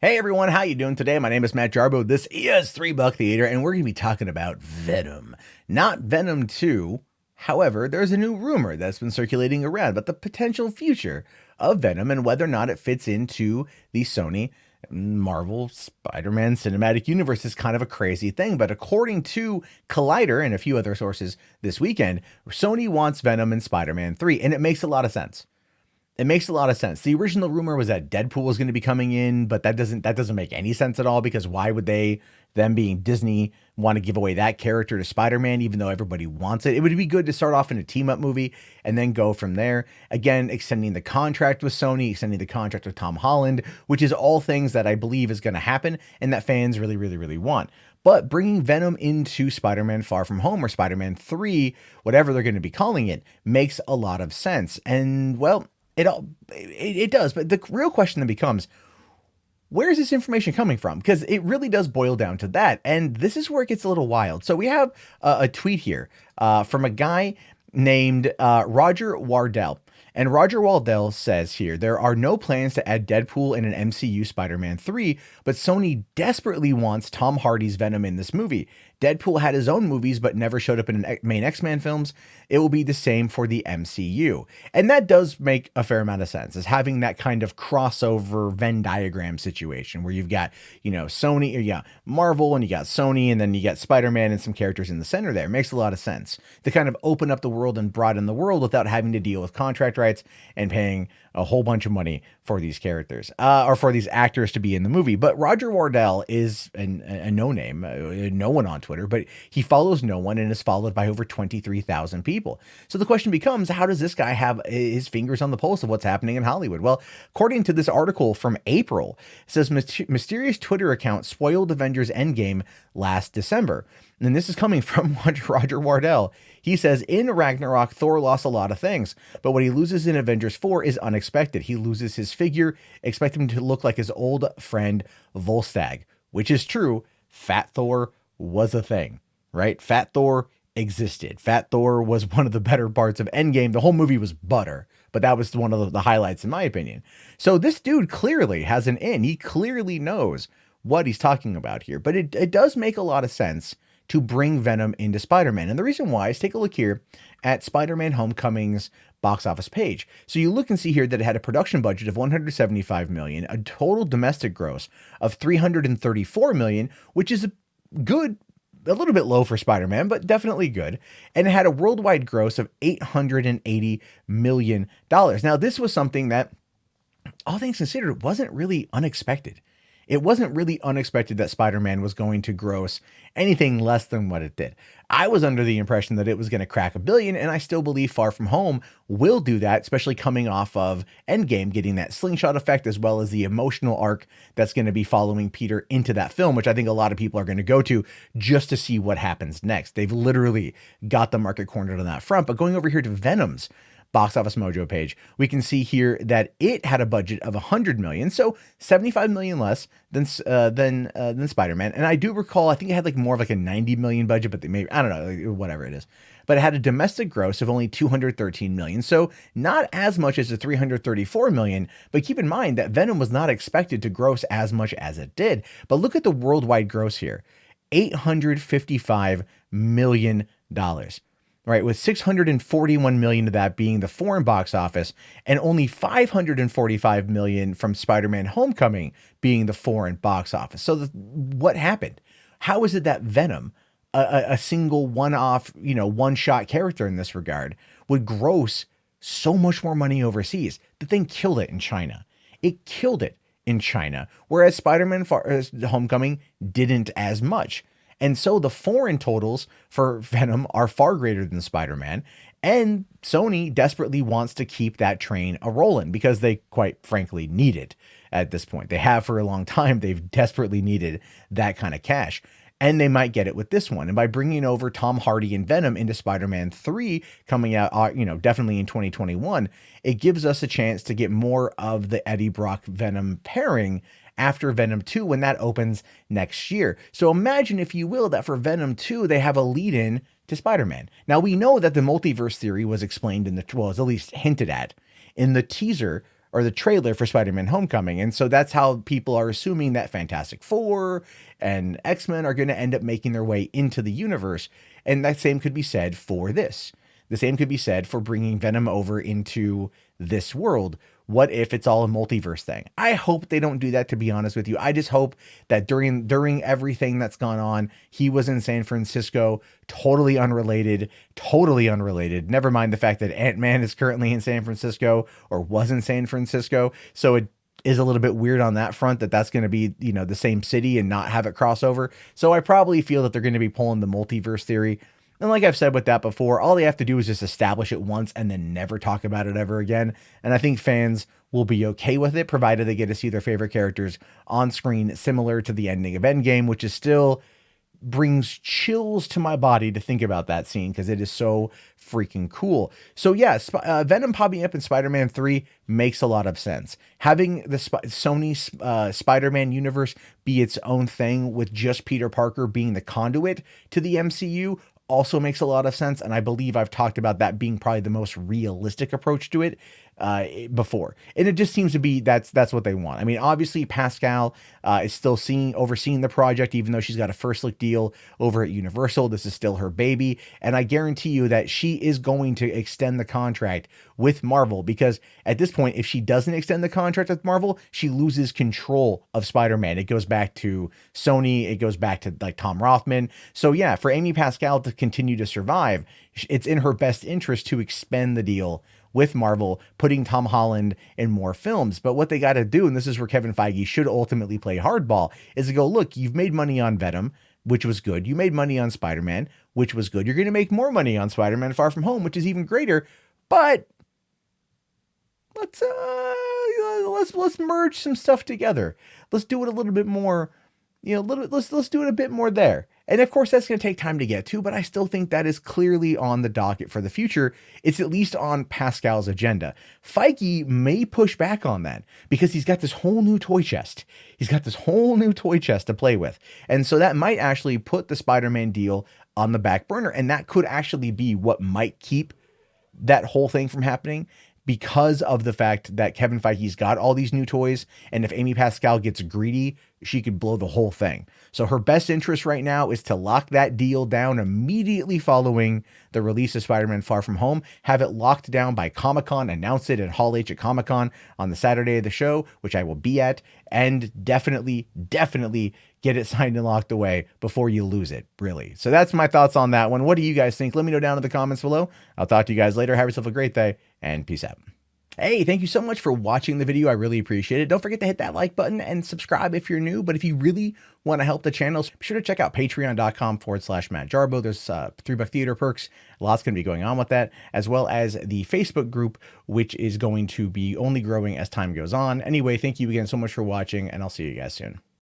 Hey everyone, how you doing today? My name is Matt Jarbo. This is 3 Buck Theater, and we're going to be talking about Venom. Not Venom 2. However, there's a new rumor that's been circulating around about the potential future of Venom and whether or not it fits into the Sony Marvel Spider-Man Cinematic Universe. Is kind of a crazy thing, but according to Collider and a few other sources this weekend, Sony wants Venom in Spider-Man 3, and it makes a lot of sense. It makes a lot of sense. The original rumor was that Deadpool was going to be coming in, but that doesn't make any sense at all, because why would they, them being Disney, want to give away that character to Spider-Man even though everybody wants it? It would be good to start off in a team-up movie and then go from there. Again, extending the contract with Sony, extending the contract with Tom Holland, which is all things that I believe is going to happen and that fans really, really, really want. But bringing Venom into Spider-Man Far From Home or Spider-Man 3, whatever they're going to be calling it, makes a lot of sense. And well, it does, but the real question then becomes, where is this information coming from? Because it really does boil down to that, and this is where it gets a little wild. So we have a tweet here from a guy named Roger Wardell. And Roger Wardell says here, there are no plans to add Deadpool in an MCU Spider-Man 3, but Sony desperately wants Tom Hardy's Venom in this movie. Deadpool had his own movies, but never showed up in main X-Men films. It will be the same for the MCU. And that does make a fair amount of sense, is having that kind of crossover Venn diagram situation where you've got, Sony, or Marvel, and you got Sony, and then you got Spider-Man and some characters in the center there. It makes a lot of sense to kind of open up the world and broaden the world without having to deal with contract rights and paying a whole bunch of money for these characters or for these actors to be in the movie. But Roger Wardell is a no-name, no one on Twitter, but he follows no one and is followed by over 23,000 people. So the question becomes, how does this guy have his fingers on the pulse of what's happening in Hollywood? Well, according to this article from April, it says mysterious Twitter account spoiled Avengers Endgame last December. And this is coming from Roger Wardell. He says, in Ragnarok, Thor lost a lot of things, but what he loses in Avengers 4 is unexpected. He loses his figure, expect him to look like his old friend Volstagg, which is true. Fat Thor was a thing, right? Fat Thor existed. Fat Thor was one of the better parts of Endgame. The whole movie was butter, but that was one of the highlights in my opinion. So this dude clearly has an in. He clearly knows what he's talking about here, but it does make a lot of sense to bring Venom into Spider-Man. And the reason why is, take a look here at Spider-Man Homecoming's box office page. So you look and see here that it had a production budget of $175 million, a total domestic gross of $334 million, which is good, a little bit low for Spider-Man, but definitely good. And it had a worldwide gross of $880 million. Now, this was something that, all things considered, wasn't really unexpected. It wasn't really unexpected that Spider-Man was going to gross anything less than what it did. I was under the impression that it was going to crack $1 billion, and I still believe Far From Home will do that, especially coming off of Endgame, getting that slingshot effect, as well as the emotional arc that's going to be following Peter into that film, which I think a lot of people are going to go to just to see what happens next. They've literally got the market cornered on that front. But going over here to Venom's Box Office Mojo page, we can see here that it had a budget of $100 million, so $75 million less than Spider-Man. And I do recall, I think it had more of a $90 million budget, but they maybe, I don't know, whatever it is. But it had a domestic gross of only $213 million, so not as much as the $334 million. But keep in mind that Venom was not expected to gross as much as it did. But look at the worldwide gross here, $855 million. Right, with $641 million of that being the foreign box office, and only $545 million from Spider-Man Homecoming being the foreign box office. So what happened? How is it that Venom, a single one-off, one-shot character in this regard, would gross so much more money overseas? The thing killed it in China. It killed it in China, whereas Spider-Man Homecoming didn't as much. And so the foreign totals for Venom are far greater than Spider-Man, and Sony desperately wants to keep that train a-rolling because they, quite frankly, need it at this point. They have for a long time. They've desperately needed that kind of cash, and they might get it with this one. And by bringing over Tom Hardy and Venom into Spider-Man 3 coming out, definitely in 2021, it gives us a chance to get more of the Eddie Brock Venom pairing after Venom 2 when that opens next year. So imagine, if you will, that for Venom 2, they have a lead-in to Spider-Man. Now, we know that the multiverse theory was explained is at least hinted at in the teaser or the trailer for Spider-Man Homecoming. And so that's how people are assuming that Fantastic Four and X-Men are going to end up making their way into the universe. And that same could be said for this. The same could be said for bringing Venom over into this world. What if it's all a multiverse thing? I hope they don't do that, to be honest with you. I just hope that during everything that's gone on, he was in San Francisco, totally unrelated. Never mind the fact that Ant-Man is currently in San Francisco or was in San Francisco. So it is a little bit weird on that front that that's going to be, you know, the same city and not have it cross over. So I probably feel that they're going to be pulling the multiverse theory. And like I've said with that before, all they have to do is just establish it once and then never talk about it ever again. And I think fans will be okay with it, provided they get to see their favorite characters on screen, similar to the ending of Endgame, which is still brings chills to my body to think about that scene because it is so freaking cool. So yeah, Venom popping up in Spider-Man 3 makes a lot of sense. Having the Sony Spider-Man universe be its own thing with just Peter Parker being the conduit to the MCU also makes a lot of sense, and I believe I've talked about that being probably the most realistic approach to it before. And it just seems to be that's what they want. I mean, obviously Pascal is still overseeing the project, even though she's got a first look deal over at Universal. This is still her baby, and I guarantee you that she is going to extend the contract with Marvel, because at this point, if she doesn't extend the contract with Marvel, she loses control of Spider-Man. It goes back to Sony. It goes back to like Tom Rothman. So yeah, for Amy Pascal to continue to survive, it's in her best interest to expand the deal with Marvel, putting Tom Holland in more films. But what they got to do, and this is where Kevin Feige should ultimately play hardball, is to go, look, you've made money on Venom, which was good. You made money on Spider-Man, which was good. You're going to make more money on Spider-Man Far From Home, which is even greater. But let's merge some stuff together. Let's do it a little bit more, let's do it a bit more there. And of course, that's going to take time to get to, but I still think that is clearly on the docket for the future. It's at least on Pascal's agenda. Feige may push back on that because he's got this whole new toy chest. He's got this whole new toy chest to play with. And so that might actually put the Spider-Man deal on the back burner. And that could actually be what might keep that whole thing from happening, because of the fact that Kevin Feige's got all these new toys. And if Amy Pascal gets greedy, she could blow the whole thing. So her best interest right now is to lock that deal down immediately following the release of Spider-Man Far From Home, have it locked down by Comic-Con, announce it at Hall H at Comic-Con on the Saturday of the show, which I will be at, and definitely get it signed and locked away before you lose it, really. So that's my thoughts on that one. What do you guys think? Let me know down in the comments below. I'll talk to you guys later. Have yourself a great day, and peace out. Hey, thank you so much for watching the video. I really appreciate it. Don't forget to hit that like button and subscribe if you're new. But if you really want to help the channel, be sure to check out patreon.com/Matt Jarbo. There's $3 theater perks. Lots going to be going on with that, as well as the Facebook group, which is going to be only growing as time goes on. Anyway, thank you again so much for watching, and I'll see you guys soon.